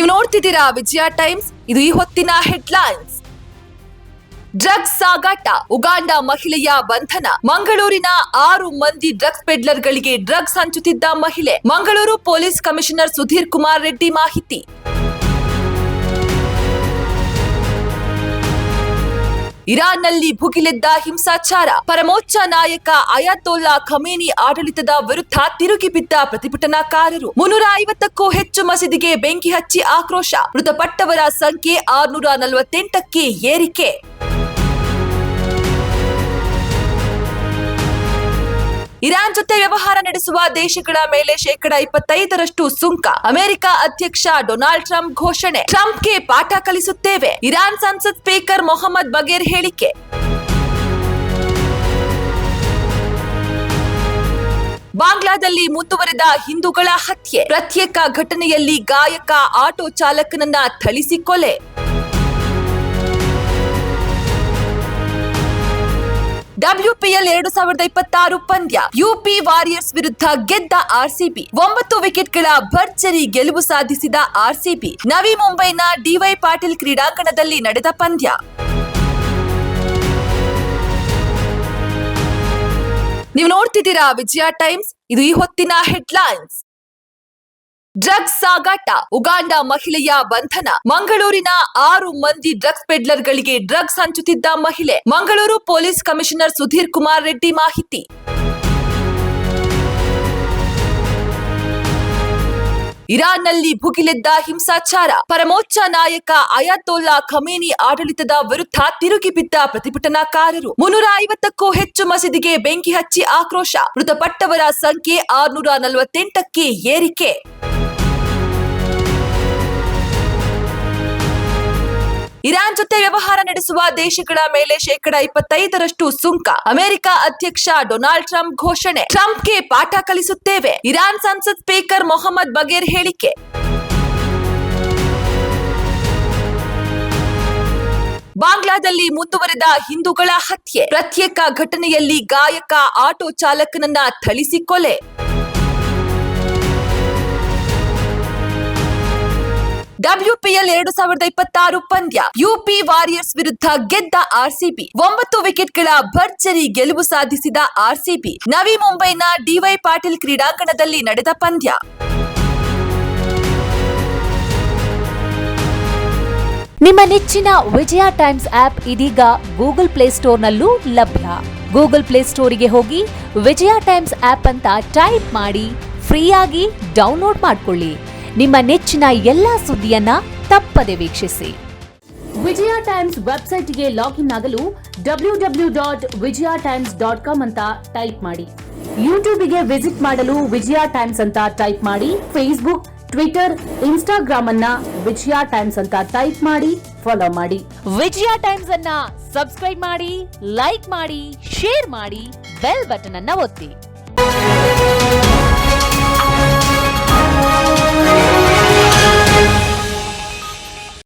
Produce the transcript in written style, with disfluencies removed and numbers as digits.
ನೀವು ನೋಡ್ತಿದ್ದೀರಾ ವಿಜಯ ಟೈಮ್ಸ್. ಇದು ಈ ಹೊತ್ತಿನ ಹೆಡ್ಲೈನ್ಸ್. ಡ್ರಗ್ಸ್ ಸಾಗಾಟ, ಉಗಾಂಡ ಮಹಿಳೆಯ ಬಂಧನ. ಮಂಗಳೂರಿನ 6 ಮಂದಿ ಡ್ರಗ್ಸ್ ಪೆಡ್ಲರ್ಗಳಿಗೆ ಡ್ರಗ್ಸ್ ಹಂಚುತ್ತಿದ್ದ ಮಹಿಳೆ. ಮಂಗಳೂರು ಪೊಲೀಸ್ ಕಮಿಷನರ್ ಸುಧೀರ್ ಕುಮಾರ್ ರೆಡ್ಡಿ ಮಾಹಿತಿ. ಇರಾನ್ನಲ್ಲಿ ಭುಗಿಲೆದ್ದ ಹಿಂಸಾಚಾರ. ಪರಮೋಚ್ಚ ನಾಯಕ ಅಯಾತೊಲ್ಲಾ ಖಮೇನಿ ಆಡಳಿತದ ವಿರುದ್ಧ ತಿರುಗಿಬಿದ್ದ ಪ್ರತಿಭಟನಾಕಾರರು. 350ಕ್ಕೂ ಹೆಚ್ಚು ಮಸೀದಿಗೆ ಬೆಂಕಿ ಹಚ್ಚಿ ಆಕ್ರೋಶ. ಮೃತಪಟ್ಟವರ ಸಂಖ್ಯೆ 648ಕ್ಕೆ ಏರಿಕೆ. ಇರಾನ್ ಜೊತೆ ವ್ಯವಹಾರ ನಡೆಸುವ ದೇಶಗಳ ಮೇಲೆ 25% ಸುಂಕ. ಅಮೆರಿಕ ಅಧ್ಯಕ್ಷ ಡೊನಾಲ್ಡ್ ಟ್ರಂಪ್ ಘೋಷಣೆ. ಟ್ರಂಪ್ಗೆ ಪಾಠ ಕಲಿಸುತ್ತೇವೆ. ಇರಾನ್ ಸಂಸತ್ ಸ್ಪೀಕರ್ ಮೊಹಮ್ಮದ್ ಬಗೇರ್ ಹೇಳಿಕೆ. ಬಾಂಗ್ಲಾದಲ್ಲಿ ಮುಂದುವರೆದ ಹಿಂದೂಗಳ ಹತ್ಯೆ. ಪ್ರತ್ಯೇಕ ಘಟನೆಯಲ್ಲಿ ಗಾಯಕ ಆಟೋ ಚಾಲಕನನ್ನ ಥಳಿಸಿ ಕೊಲೆ. WPL 2026 ಪಂದ್ಯ. ಯುಪಿ ವಾರಿಯರ್ಸ್ ವಿರುದ್ಧ ಗೆದ್ದ ಆರ್ಸಿಬಿ. 9 ವಿಕೆಟ್ಗಳ ಭರ್ಜರಿ ಗೆಲುವು ಸಾಧಿಸಿದ ಆರ್ಸಿಬಿ. ನವಿ ಮುಂಬೈನ ಡಿವೈ ಪಾಟೀಲ್ ಕ್ರೀಡಾಂಗಣದಲ್ಲಿ ನಡೆದ ಪಂದ್ಯ. ನೀವು ನೋಡ್ತಿದ್ದೀರಾ ವಿಜಯ ಟೈಮ್ಸ್. ಇದು ಈ ಹೊತ್ತಿನ ಹೆಡ್ಲೈನ್ಸ್. ಡ್ರಗ್ಸ್ ಸಾಗಾಟ, ಉಗಾಂಡ ಮಹಿಳೆಯ ಬಂಧನ. ಮಂಗಳೂರಿನ 6 ಮಂದಿ ಡ್ರಗ್ಸ್ ಪೆಡ್ಲರ್ಗಳಿಗೆ ಡ್ರಗ್ಸ್ ಹಂಚುತ್ತಿದ್ದ ಮಹಿಳೆ. ಮಂಗಳೂರು ಪೊಲೀಸ್ ಕಮಿಷನರ್ ಸುಧೀರ್ ಕುಮಾರ್ ರೆಡ್ಡಿ ಮಾಹಿತಿ. ಇರಾನ್ನಲ್ಲಿ ಭುಗಿಲೆದ್ದ ಹಿಂಸಾಚಾರ. ಪರಮೋಚ್ಚ ನಾಯಕ ಅಯಾತೊಲ್ಲಾ ಖಮೇನಿ ಆಡಳಿತದ ವಿರುದ್ಧ ತಿರುಗಿಬಿದ್ದ ಪ್ರತಿಭಟನಾಕಾರರು. 350ಕ್ಕೂ ಹೆಚ್ಚು ಮಸೀದಿಗೆ ಬೆಂಕಿ ಹಚ್ಚಿ ಆಕ್ರೋಶ. ಮೃತಪಟ್ಟವರ ಸಂಖ್ಯೆ 648ಕ್ಕೆ ಏರಿಕೆ. ಇರಾನ್ ಜೊತೆ ವ್ಯವಹಾರ ನಡೆಸುವ ದೇಶಗಳ ಮೇಲೆ 25% ಸುಂಕ. ಅಮೆರಿಕ ಅಧ್ಯಕ್ಷ ಡೊನಾಲ್ಡ್ ಟ್ರಂಪ್ ಘೋಷಣೆ. ಟ್ರಂಪ್ಗೆ ಪಾಠ ಕಲಿಸುತ್ತೇವೆ. ಇರಾನ್ ಸಂಸತ್ ಸ್ಪೀಕರ್ ಮೊಹಮ್ಮದ್ ಬಗೇರ್ ಹೇಳಿಕೆ. ಬಾಂಗ್ಲಾದಲ್ಲಿ ಮುಂದುವರೆದ ಹಿಂದೂಗಳ ಹತ್ಯೆ. ಪ್ರತ್ಯೇಕ ಘಟನೆಯಲ್ಲಿ ಗಾಯಕ ಆಟೋ ಚಾಲಕನನ್ನ ಥಳಿಸಿ ಕೊಲೆ. WPL 2026 ಪಂದ್ಯ. ಯುಪಿ ವಾರಿಯರ್ಸ್ ವಿರುದ್ಧ ಗೆದ್ದ ಆರ್ಸಿಬಿ. 9 ವಿಕೆಟ್ಗಳ ಭರ್ಜರಿ ಗೆಲುವು ಸಾಧಿಸಿದ ಆರ್ಸಿಬಿ. ನವಿ ಮುಂಬೈನ ಡಿವೈ ಪಾಟೀಲ್ ಕ್ರೀಡಾಂಗಣದಲ್ಲಿ ನಡೆದ ಪಂದ್ಯ. ನಿಮ್ಮ ನೆಚ್ಚಿನ ವಿಜಯ ಟೈಮ್ಸ್ ಆಪ್ ಇದೀಗ ಗೂಗಲ್ ಪ್ಲೇಸ್ಟೋರ್ನಲ್ಲೂ ಲಭ್ಯ. ಗೂಗಲ್ ಪ್ಲೇಸ್ಟೋರಿಗೆ ಹೋಗಿ ವಿಜಯ ಟೈಮ್ಸ್ ಆಪ್ ಅಂತ ಟೈಪ್ ಮಾಡಿ ಫ್ರೀಯಾಗಿ ಡೌನ್ಲೋಡ್ ಮಾಡಿಕೊಳ್ಳಿ. ನಿಮ್ಮ ನೆಚ್ಚಿನ ಎಲ್ಲಾ ಸುದ್ದಿಯನ್ನ ತಪ್ಪದೆ ವೀಕ್ಷಿಸಿ. ವಿಜಯ ಟೈಮ್ಸ್ ವೆಬ್ಸೈಟ್ಗೆ ಲಾಗಿನ್ ಆಗಲು www.vijayatimes.com ಅಂತ ಟೈಪ್ ಮಾಡಿ. ಯೂಟ್ಯೂಬ್ಗೆ ವಿಸಿಟ್ ಮಾಡಲು ವಿಜಯ ಟೈಮ್ಸ್ ಅಂತ ಟೈಪ್ ಮಾಡಿ. ಫೇಸ್ಬುಕ್, ಟ್ವಿಟರ್, ಇನ್ಸ್ಟಾಗ್ರಾಮ್ ಅನ್ನ ವಿಜಯ ಟೈಮ್ಸ್ ಅಂತ ಟೈಪ್ ಮಾಡಿ ಫಾಲೋ ಮಾಡಿ. ವಿಜಯ ಟೈಮ್ಸ್ ಅನ್ನ ಸಬ್ಸ್ಕ್ರೈಬ್ ಮಾಡಿ, ಲೈಕ್ ಮಾಡಿ, ಶೇರ್ ಮಾಡಿ, ಬೆಲ್ ಬಟನ್ ಅನ್ನ ಒತ್ತಿ.